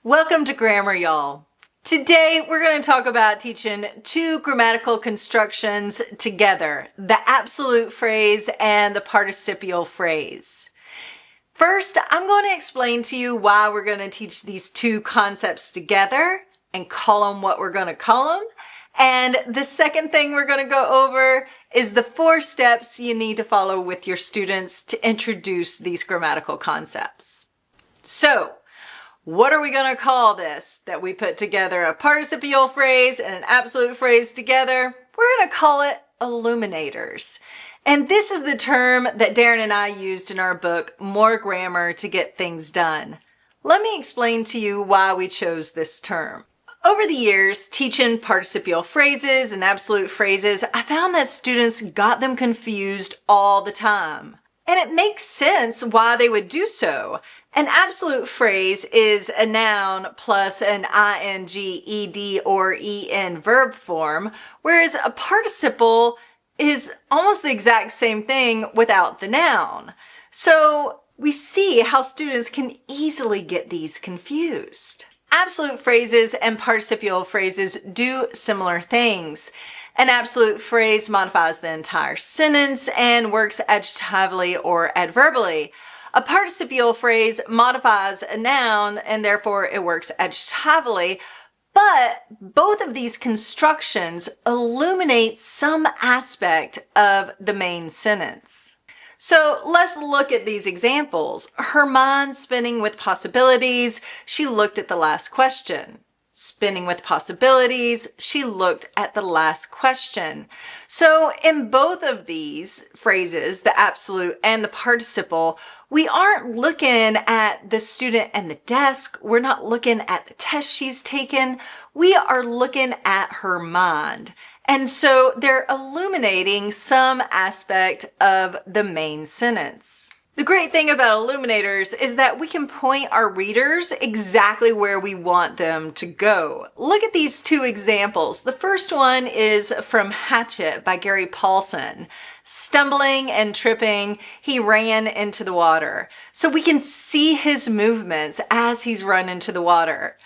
Welcome to Grammar, y'all. Today, we're going to talk about teaching two grammatical constructions together, the absolute phrase and the participial phrase. First, I'm going to explain to you why we're going to teach these two concepts together and call them what we're going to call them. And the second thing we're going to go over is the 4 steps you need to follow with your students to introduce these grammatical concepts. So, what are we going to call this that we put together a participial phrase and an absolute phrase together? We're going to call it Illuminators. And this is the term that Darren and I used in our book, More Grammar to Get Things Done. Let me explain to you why we chose this term. Over the years, teaching participial phrases and absolute phrases, I found that students got them confused all the time. And it makes sense why they would do so. An absolute phrase is a noun plus an ing, ed, or en verb form, whereas a participle is almost the exact same thing without the noun. So we see how students can easily get these confused. Absolute phrases and participial phrases do similar things. An absolute phrase modifies the entire sentence and works adjectively or adverbially. A participial phrase modifies a noun and therefore it works adjectively, but both of these constructions illuminate some aspect of the main sentence. So let's look at these examples. Her mind spinning with possibilities, she looked at the last question. Spinning with possibilities, she looked at the last question. So in both of these phrases, the absolute and the participle, we aren't looking at the student and the desk. We're not looking at the test she's taken. We are looking at her mind. And so they're illuminating some aspect of the main sentence. The great thing about Illuminators is that we can point our readers exactly where we want them to go. Look at these 2 examples. The first one is from Hatchet by Gary Paulson. Stumbling and tripping, he ran into the water. So we can see his movements as he's run into the water.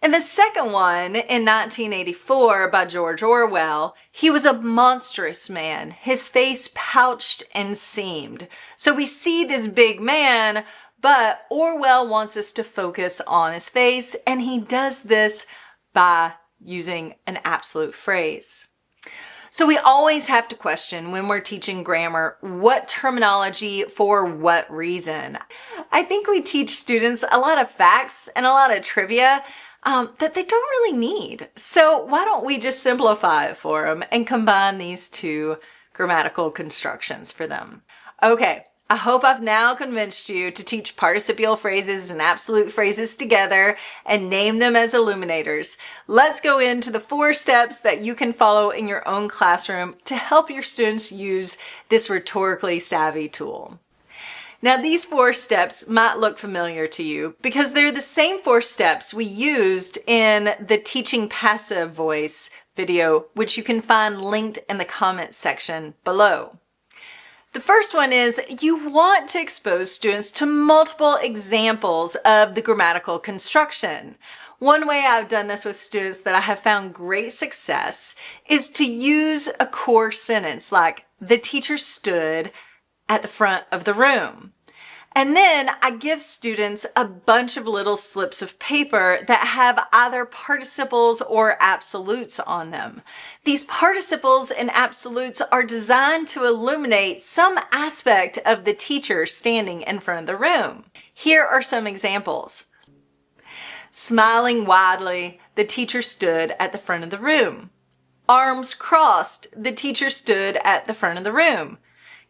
And the second one, in 1984 by George Orwell, he was a monstrous man, his face pouched and seamed. So we see this big man, but Orwell wants us to focus on his face, and he does this by using an absolute phrase. So we always have to question when we're teaching grammar, what terminology for what reason. I think we teach students a lot of facts and a lot of trivia that they don't really need. So why don't we just simplify it for them and combine these 2 grammatical constructions for them? Okay, I hope I've now convinced you to teach participial phrases and absolute phrases together and name them as Illuminators. Let's go into the 4 steps that you can follow in your own classroom to help your students use this rhetorically savvy tool. Now, these 4 steps might look familiar to you because they're the same 4 steps we used in the Teaching Passive Voice video, which you can find linked in the comments section below. The first one is you want to expose students to multiple examples of the grammatical construction. One way I've done this with students that I have found great success is to use a core sentence like, the teacher stood at the front of the room. And then I give students a bunch of little slips of paper that have either participles or absolutes on them. These participles and absolutes are designed to illuminate some aspect of the teacher standing in front of the room. Here are some examples. Smiling widely, the teacher stood at the front of the room. Arms crossed, the teacher stood at the front of the room.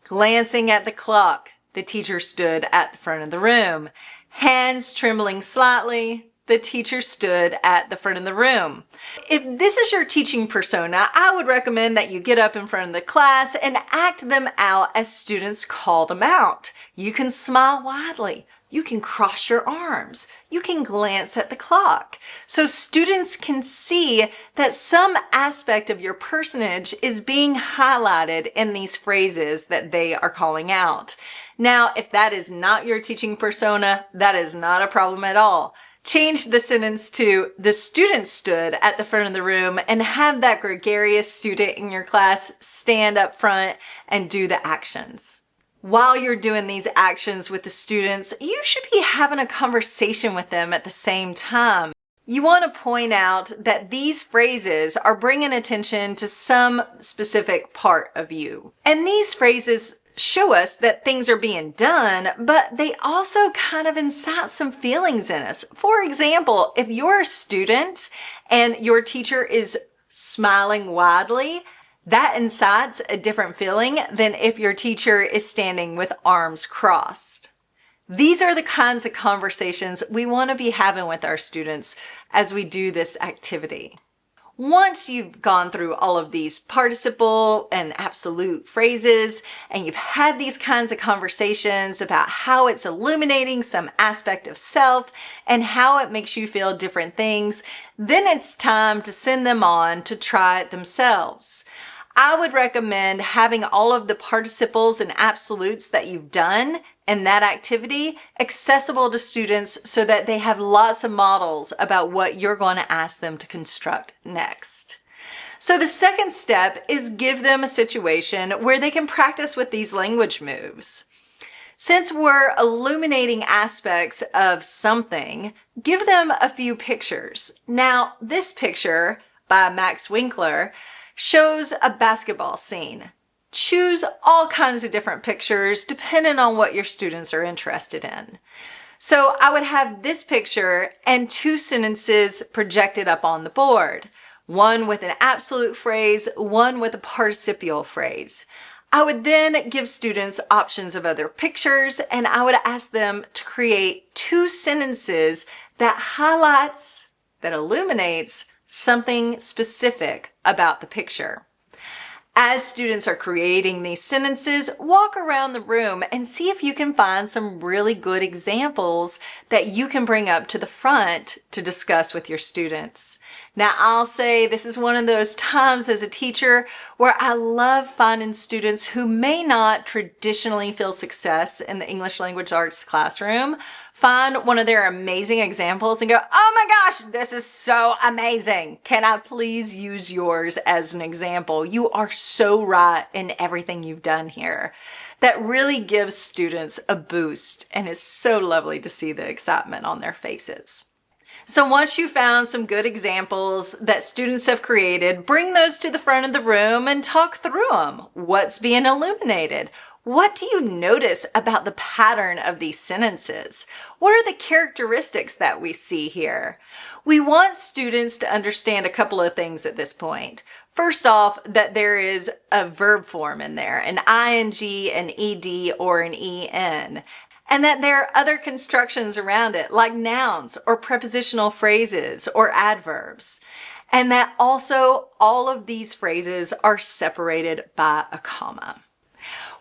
Glancing at the clock, the teacher stood at the front of the room. Hands trembling slightly, the teacher stood at the front of the room. If this is your teaching persona, I would recommend that you get up in front of the class and act them out as students call them out. You can smile widely. You can cross your arms. You can glance at the clock. So students can see that some aspect of your personage is being highlighted in these phrases that they are calling out. Now, if that is not your teaching persona, that is not a problem at all. Change the sentence to the student stood at the front of the room and have that gregarious student in your class stand up front and do the actions. While you're doing these actions with the students, you should be having a conversation with them at the same time. You want to point out that these phrases are bringing attention to some specific part of you. And these phrases show us that things are being done, but they also kind of incite some feelings in us. For example, if you're a student and your teacher is smiling widely, that incites a different feeling than if your teacher is standing with arms crossed. These are the kinds of conversations we want to be having with our students as we do this activity. Once you've gone through all of these participle and absolute phrases, and you've had these kinds of conversations about how it's illuminating some aspect of self and how it makes you feel different things, then it's time to send them on to try it themselves. I would recommend having all of the participles and absolutes that you've done in that activity accessible to students so that they have lots of models about what you're going to ask them to construct next. So the second step is give them a situation where they can practice with these language moves. Since we're illuminating aspects of something, give them a few pictures. Now, this picture by Max Winkler shows a basketball scene. Choose all kinds of different pictures depending on what your students are interested in. So I would have this picture and two sentences projected up on the board. One with an absolute phrase, one with a participial phrase. I would then give students options of other pictures, and I would ask them to create two sentences that highlights, that illuminates something specific about the picture. As students are creating these sentences, walk around the room and see if you can find some really good examples that you can bring up to the front to discuss with your students. Now, I'll say this is one of those times as a teacher where I love finding students who may not traditionally feel success in the English language arts classroom, find one of their amazing examples and go, oh my gosh, this is so amazing. Can I please use yours as an example? You are so right in everything you've done here. That really gives students a boost, and it's so lovely to see the excitement on their faces. So once you found some good examples that students have created, bring those to the front of the room and talk through them. What's being illuminated? What do you notice about the pattern of these sentences? What are the characteristics that we see here? We want students to understand a couple of things at this point. First off, that there is a verb form in there, an ing, an ed, or an en. And that there are other constructions around it, like nouns or prepositional phrases or adverbs. And that also all of these phrases are separated by a comma.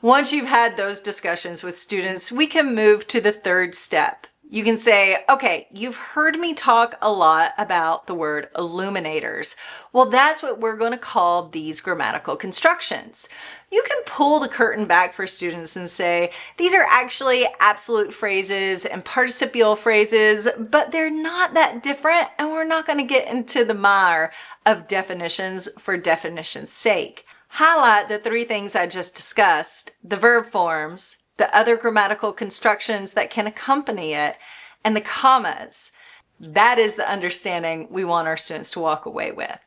Once you've had those discussions with students, we can move to the third step. You can say, okay, you've heard me talk a lot about the word illuminators. Well, that's what we're going to call these grammatical constructions. You can pull the curtain back for students and say, these are actually absolute phrases and participial phrases, but they're not that different, and we're not going to get into the mire of definitions for definition's sake. Highlight the three things I just discussed, the verb forms, the other grammatical constructions that can accompany it, and the commas. That is the understanding we want our students to walk away with.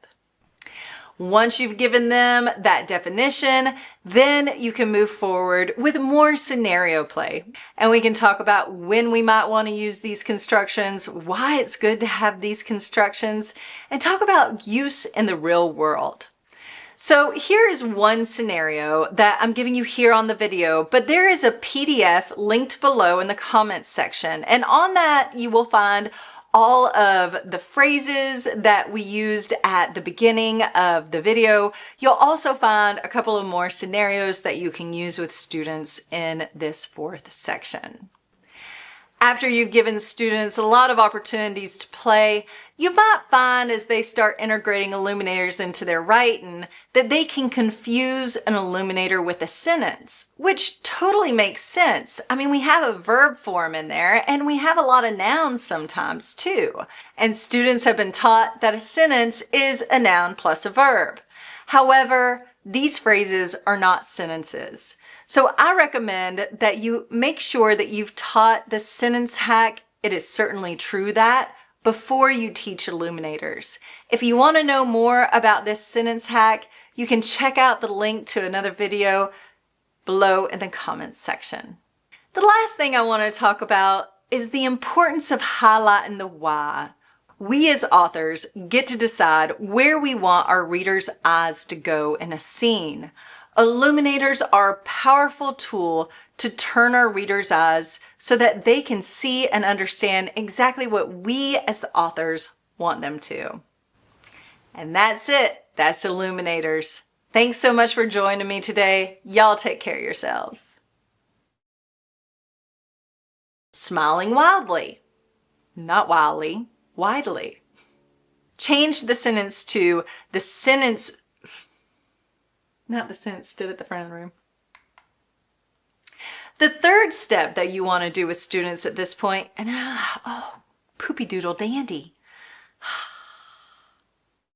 Once you've given them that definition, then you can move forward with more scenario play. And we can talk about when we might want to use these constructions, why it's good to have these constructions, and talk about use in the real world. So here is one scenario that I'm giving you here on the video, but there is a PDF linked below in the comments section. And on that, you will find all of the phrases that we used at the beginning of the video. You'll also find a couple of more scenarios that you can use with students in this fourth section. After you've given students a lot of opportunities to play, you might find as they start integrating illuminators into their writing that they can confuse an illuminator with a sentence, which totally makes sense. I mean, we have a verb form in there and we have a lot of nouns sometimes too. And students have been taught that a sentence is a noun plus a verb. However, these phrases are not sentences. So I recommend that you make sure that you've taught the sentence hack, it is certainly true that, before you teach illuminators. If you want to know more about this sentence hack, you can check out the link to another video below in the comments section. The last thing I want to talk about is the importance of highlighting the why. We as authors get to decide where we want our readers' eyes to go in a scene. Illuminators are a powerful tool to turn our readers' eyes so that they can see and understand exactly what we as the authors want them to. And that's it. That's Illuminators. Thanks so much for joining me today. Y'all take care of yourselves. Smiling wildly. Not wildly, widely. Change the sentence to the sentence, not the sentence stood at the front of the room. The third step that you want to do with students at this point, and poopy doodle dandy.